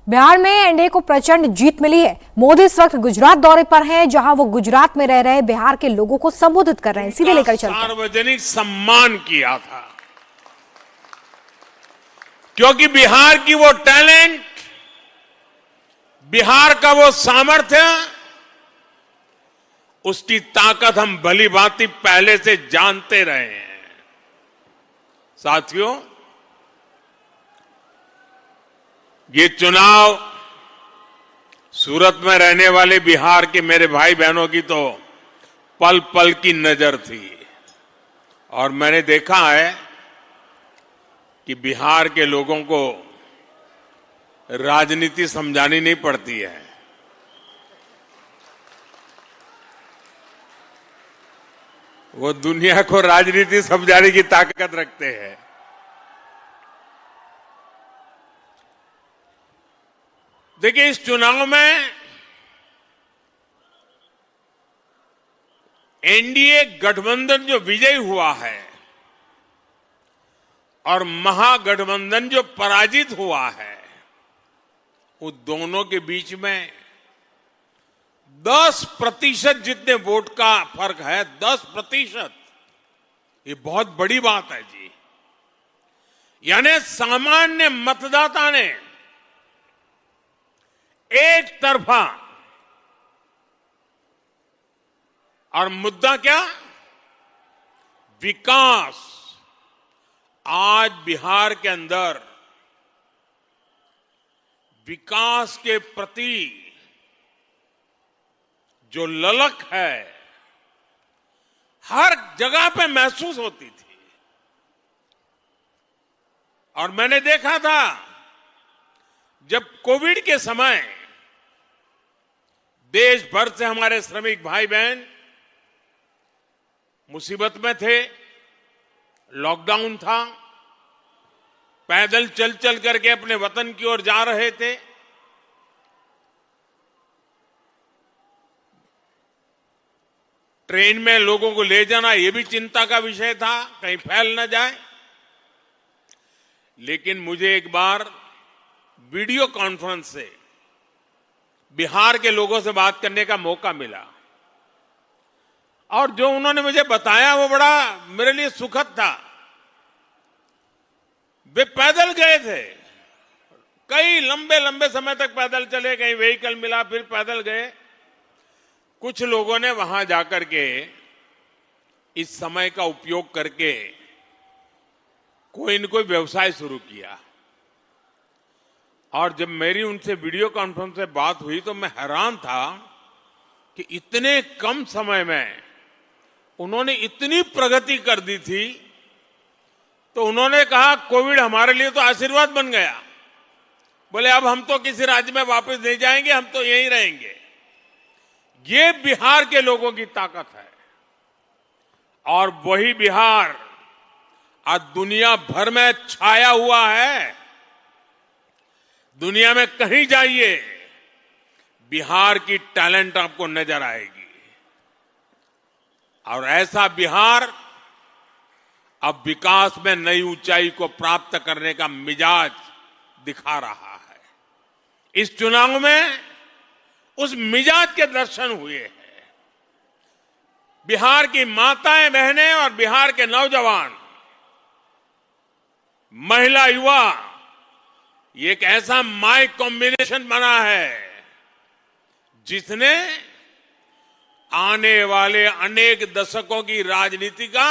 बिहार में एनडीए को प्रचंड जीत मिली है। मोदी इस वक्त गुजरात दौरे पर हैं, जहां वो गुजरात में रह रहे बिहार के लोगों को संबोधित कर रहे हैं। सीधे लेकर चलते हैं। सार्वजनिक सम्मान किया था, क्योंकि बिहार की वो टैलेंट, बिहार का वो सामर्थ्य, उसकी ताकत हम भली भांति पहले से जानते रहे हैं। साथियों, ये चुनाव सूरत में रहने वाले बिहार के मेरे भाई बहनों की तो पल पल की नजर थी, और मैंने देखा है कि बिहार के लोगों को राजनीति समझानी नहीं पड़ती है। वो दुनिया को राजनीति समझाने की ताकत रखते हैं। देखिए, इस चुनाव में एनडीए गठबंधन जो विजयी हुआ है और महागठबंधन जो पराजित हुआ है, उन दोनों के बीच में 10% जितने वोट का फर्क है। 10%, ये बहुत बड़ी बात है जी। यानी सामान्य मतदाता ने एक तरफा, और मुद्दा क्या? विकास। आज बिहार के अंदर विकास के प्रति जो ललक है, हर जगह पे महसूस होती थी। और मैंने देखा था, जब कोविड के समय देश भर से हमारे श्रमिक भाई बहन मुसीबत में थे, लॉकडाउन था, पैदल चल चल करके अपने वतन की ओर जा रहे थे। ट्रेन में लोगों को ले जाना, यह भी चिंता का विषय था, कहीं फैल न जाए। लेकिन मुझे एक बार वीडियो कॉन्फ्रेंस से बिहार के लोगों से बात करने का मौका मिला, और जो उन्होंने मुझे बताया वो बड़ा मेरे लिए सुखद था। वे पैदल गए थे, कई लंबे लंबे समय तक पैदल चले, कहीं व्हीकल मिला फिर पैदल गए। कुछ लोगों ने वहां जाकर के इस समय का उपयोग करके कोई न कोई व्यवसाय शुरू किया। और जब मेरी उनसे वीडियो कॉन्फ्रेंस से बात हुई तो मैं हैरान था कि इतने कम समय में उन्होंने इतनी प्रगति कर दी थी। तो उन्होंने कहा, कोविड हमारे लिए तो आशीर्वाद बन गया। बोले, अब हम तो किसी राज्य में वापस नहीं जाएंगे, हम तो यहीं रहेंगे। ये बिहार के लोगों की ताकत है, और वही बिहार आज दुनिया भर में छाया हुआ है। दुनिया में कहीं जाइए, बिहार की टैलेंट आपको नजर आएगी। और ऐसा बिहार अब विकास में नई ऊंचाई को प्राप्त करने का मिजाज दिखा रहा है। इस चुनाव में उस मिजाज के दर्शन हुए हैं। बिहार की माताएं बहनें और बिहार के नौजवान, महिला, युवा, ये एक ऐसा माई कॉम्बिनेशन बना है जिसने आने वाले अनेक दशकों की राजनीति का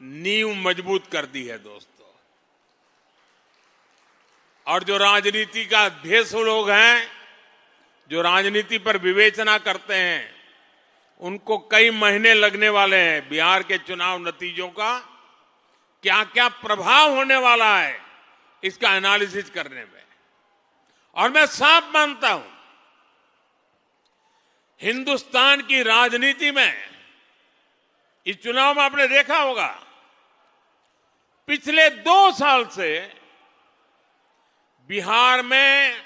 नींव मजबूत कर दी है दोस्तों। और जो राजनीति का अभ्यसु लोग हैं, जो राजनीति पर विवेचना करते हैं, उनको कई महीने लगने वाले हैं बिहार के चुनाव नतीजों का क्या क्या प्रभाव होने वाला है इसका एनालिसिस करने में। और मैं साफ मानता हूं, हिंदुस्तान की राजनीति में इस चुनाव में आपने देखा होगा, पिछले 2 साल से बिहार में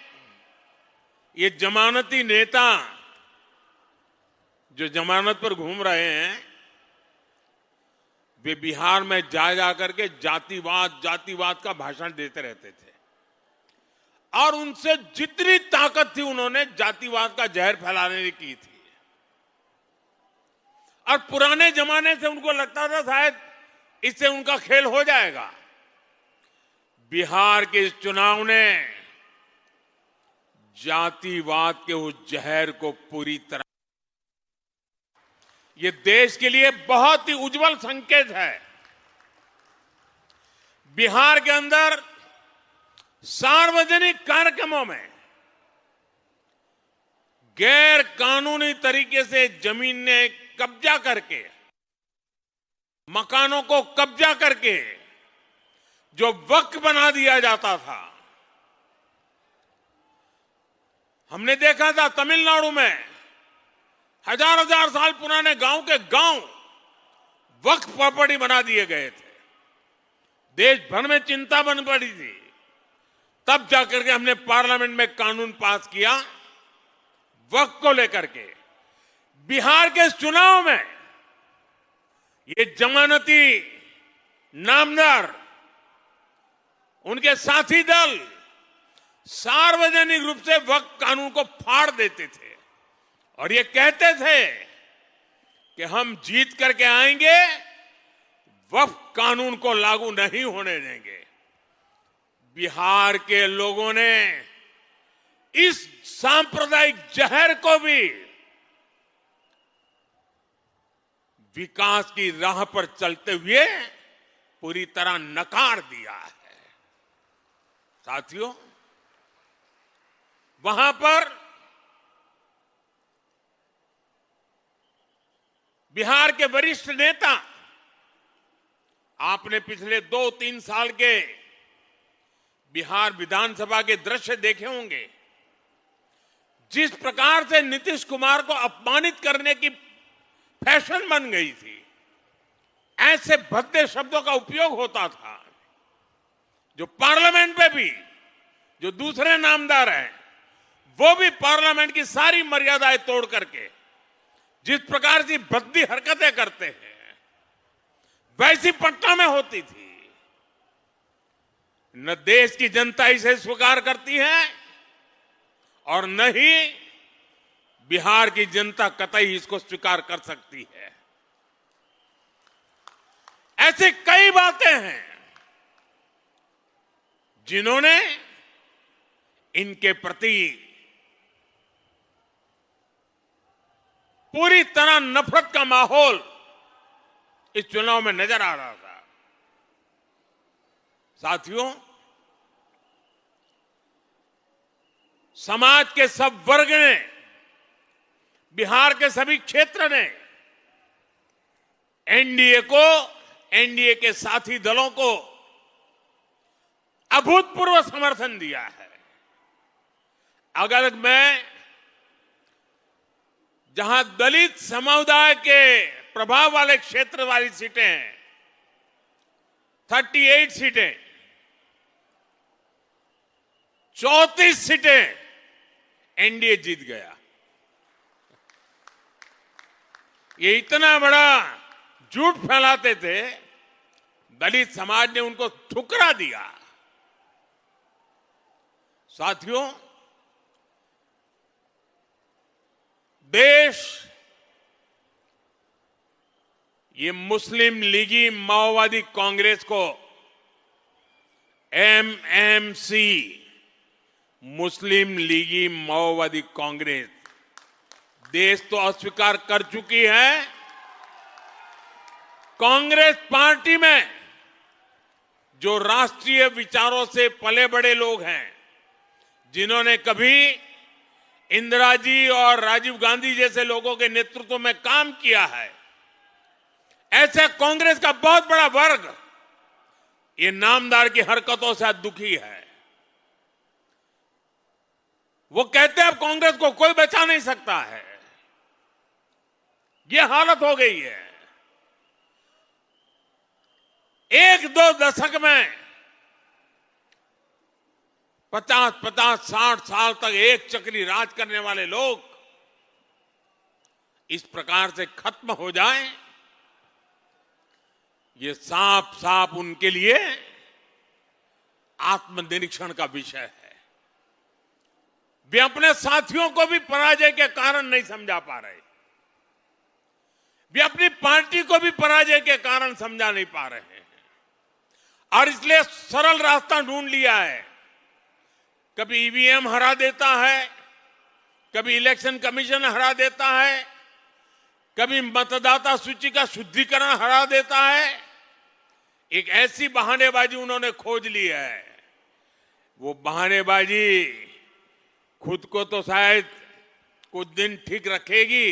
ये जमानती नेता जो जमानत पर घूम रहे हैं, वे बिहार में जा करके जातिवाद का भाषण देते रहते थे। और उनसे जितनी ताकत थी उन्होंने जातिवाद का जहर फैलाने की थी। और पुराने जमाने से उनको लगता था शायद इससे उनका खेल हो जाएगा। बिहार के इस चुनाव ने जातिवाद के उस जहर को पूरी तरह, ये देश के लिए बहुत ही उज्जवल संकेत है। बिहार के अंदर सार्वजनिक कार्यक्रमों में गैर कानूनी तरीके से जमीन ने कब्जा करके, मकानों को कब्जा करके जो वक्फ बना दिया जाता था, हमने देखा था तमिलनाडु में हजार हजार साल पुराने गांव के गांव वक्फ प्रॉपर्टी बना दिए गए थे। देश भर में चिंता बन पड़ी थी। तब जाकर के हमने पार्लियामेंट में कानून पास किया वक्फ को लेकर के। बिहार के चुनाव में ये जमानती नामदार, उनके साथी दल सार्वजनिक रूप से वक्फ कानून को फाड़ देते थे और ये कहते थे कि हम जीत करके आएंगे, वक्फ कानून को लागू नहीं होने देंगे। बिहार के लोगों ने इस सांप्रदायिक जहर को भी विकास की राह पर चलते हुए पूरी तरह नकार दिया है। साथियों, वहां पर बिहार के वरिष्ठ नेता, आपने पिछले 2-3 साल के बिहार विधानसभा के दृश्य देखे होंगे। जिस प्रकार से नीतीश कुमार को अपमानित करने की फैशन बन गई थी, ऐसे भद्दे शब्दों का उपयोग होता था, जो पार्लियामेंट में भी जो दूसरे नामदार हैं वो भी पार्लियामेंट की सारी मर्यादाएं तोड़ करके जिस प्रकार की भद्दी हरकतें करते हैं, वैसी पटना में होती थी। न देश की जनता इसे स्वीकार करती है और न ही बिहार की जनता कतई इसको स्वीकार कर सकती है। ऐसी कई बातें हैं जिन्होंने इनके प्रति पूरी तरह नफरत का माहौल इस चुनाव में नजर आ रहा था। साथियों, समाज के सब वर्ग ने, बिहार के सभी क्षेत्र ने एनडीए को, एनडीए के साथी दलों को अभूतपूर्व समर्थन दिया है। अगर मैं जहां दलित समुदाय के प्रभाव वाले क्षेत्र वाली सीटें हैं, 38 सीटें, 34 सीटें एनडीए जीत गया। ये इतना बड़ा झूठ फैलाते थे, दलित समाज ने उनको ठुकरा दिया। साथियों, देश ये मुस्लिम लीगी माओवादी कांग्रेस को एमएमसी, मुस्लिम लीगी माओवादी कांग्रेस, देश तो अस्वीकार कर चुकी है। कांग्रेस पार्टी में जो राष्ट्रीय विचारों से पले बड़े लोग हैं, जिन्होंने कभी इंदिरा जी और राजीव गांधी जैसे लोगों के नेतृत्व में काम किया है, ऐसे कांग्रेस का बहुत बड़ा वर्ग ये नामदार की हरकतों से दुखी है। वो कहते हैं अब कांग्रेस को कोई बचा नहीं सकता है। ये हालत हो गई है। 1-2 दशक में 50-60 साल तक एक चक्री राज करने वाले लोग इस प्रकार से खत्म हो जाएं, ये साफ साफ उनके लिए आत्मनिरीक्षण का विषय है। वे अपने साथियों को भी पराजय के कारण नहीं समझा पा रहे, वे अपनी पार्टी को भी पराजय के कारण समझा नहीं पा रहे हैं और इसलिए सरल रास्ता ढूंढ लिया है। कभी ईवीएम हरा देता है, कभी इलेक्शन कमीशन हरा देता है, कभी मतदाता सूची का शुद्धिकरण हरा देता है। एक ऐसी बहानेबाजी उन्होंने खोज ली है। वो बहानेबाजी खुद को तो शायद कुछ दिन ठीक रखेगी,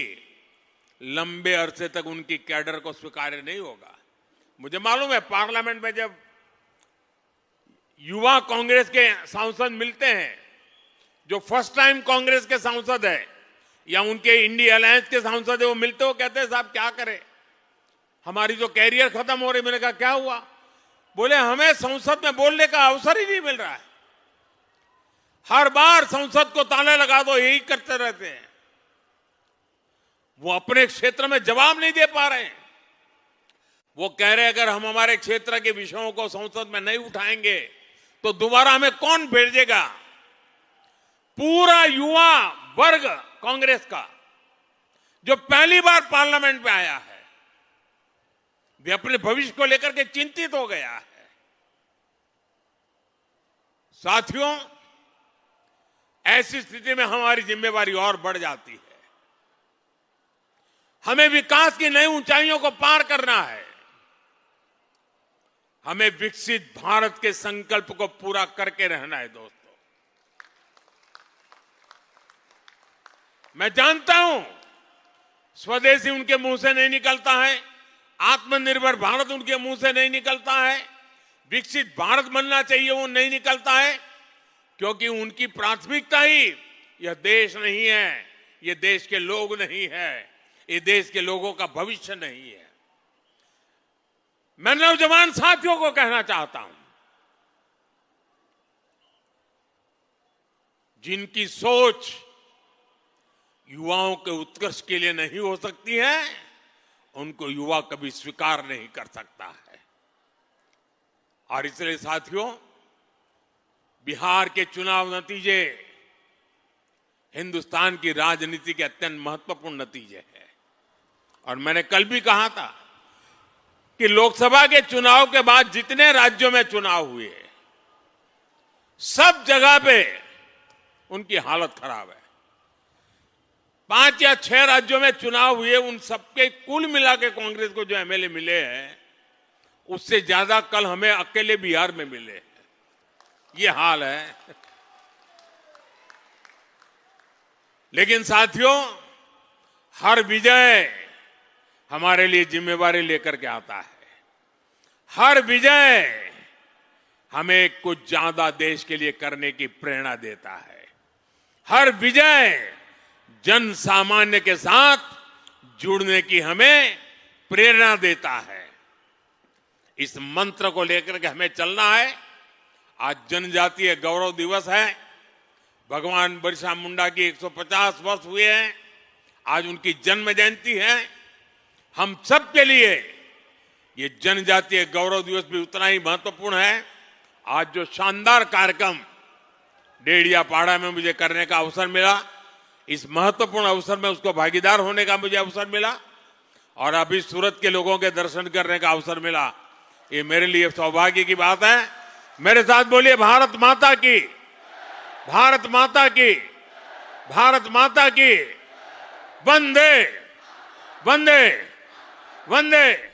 लंबे अरसे तक उनकी कैडर को स्वीकार्य नहीं होगा। मुझे मालूम है पार्लियामेंट में जब युवा कांग्रेस के सांसद मिलते हैं, जो फर्स्ट टाइम कांग्रेस के सांसद है या उनके इंडिया अलायंस के सांसद है, वो मिलते हो कहते हैं साहब क्या करें, हमारी तो कैरियर खत्म हो रही। मैंने कहा क्या हुआ? बोले हमें संसद में बोलने का अवसर ही नहीं मिल रहा है, हर बार संसद को ताले लगा दो, यही करते रहते हैं। वो अपने क्षेत्र में जवाब नहीं दे पा रहे हैं। वो कह रहे अगर हम हमारे क्षेत्र के विषयों को संसद में नहीं उठाएंगे तो दोबारा हमें कौन भेजेगा? पूरा युवा वर्ग कांग्रेस का जो पहली बार पार्लियामेंट में आया है, वे अपने भविष्य को लेकर के चिंतित हो गया है। साथियों, ऐसी स्थिति में हमारी जिम्मेवारी और बढ़ जाती है। हमें विकास की नई ऊंचाइयों को पार करना है। हमें विकसित भारत के संकल्प को पूरा करके रहना है। दोस्तों, मैं जानता हूं स्वदेशी उनके मुंह से नहीं निकलता है, आत्मनिर्भर भारत उनके मुंह से नहीं निकलता है, विकसित भारत बनना चाहिए वो नहीं निकलता है, क्योंकि उनकी प्राथमिकता ही यह देश नहीं है, ये देश के लोग नहीं है, ये देश के लोगों का भविष्य नहीं है। मैं नौजवान साथियों को कहना चाहता हूं, जिनकी सोच युवाओं के उत्कर्ष के लिए नहीं हो सकती है, उनको युवा कभी स्वीकार नहीं कर सकता है। और इसलिए साथियों, बिहार के चुनाव नतीजे हिंदुस्तान की राजनीति के अत्यंत महत्वपूर्ण नतीजे हैं। और मैंने कल भी कहा था कि लोकसभा के चुनाव के बाद जितने राज्यों में चुनाव हुए, सब जगह पे उनकी हालत खराब है। 5 या 6 राज्यों में चुनाव हुए, उन सबके कुल मिला के कांग्रेस को जो एमएलए मिले हैं, उससे ज्यादा कल हमें अकेले बिहार में मिले। ये हाल है। लेकिन साथियों, हर विजय हमारे लिए जिम्मेवारी लेकर के आता है। हर विजय हमें कुछ ज्यादा देश के लिए करने की प्रेरणा देता है। हर विजय जन सामान्य के साथ जुड़ने की हमें प्रेरणा देता है। इस मंत्र को लेकर के हमें चलना है। आज जनजातीय गौरव दिवस है। भगवान बिरसा मुंडा की 150 वर्ष हुए हैं। आज उनकी जन्म जयंती है। हम सब के लिए ये जनजातीय गौरव दिवस भी उतना ही महत्वपूर्ण है। आज जो शानदार कार्यक्रम डेडियापाड़ा में मुझे करने का अवसर मिला, इस महत्वपूर्ण अवसर में उसको भागीदार होने का मुझे अवसर मिला और अभी सूरत के लोगों के दर्शन करने का अवसर मिला। ये मेरे लिए सौभाग्य की बात है। मेरे साथ बोलिए भारत माता की, भारत माता की, भारत माता की। वंदे वंदे वंदे।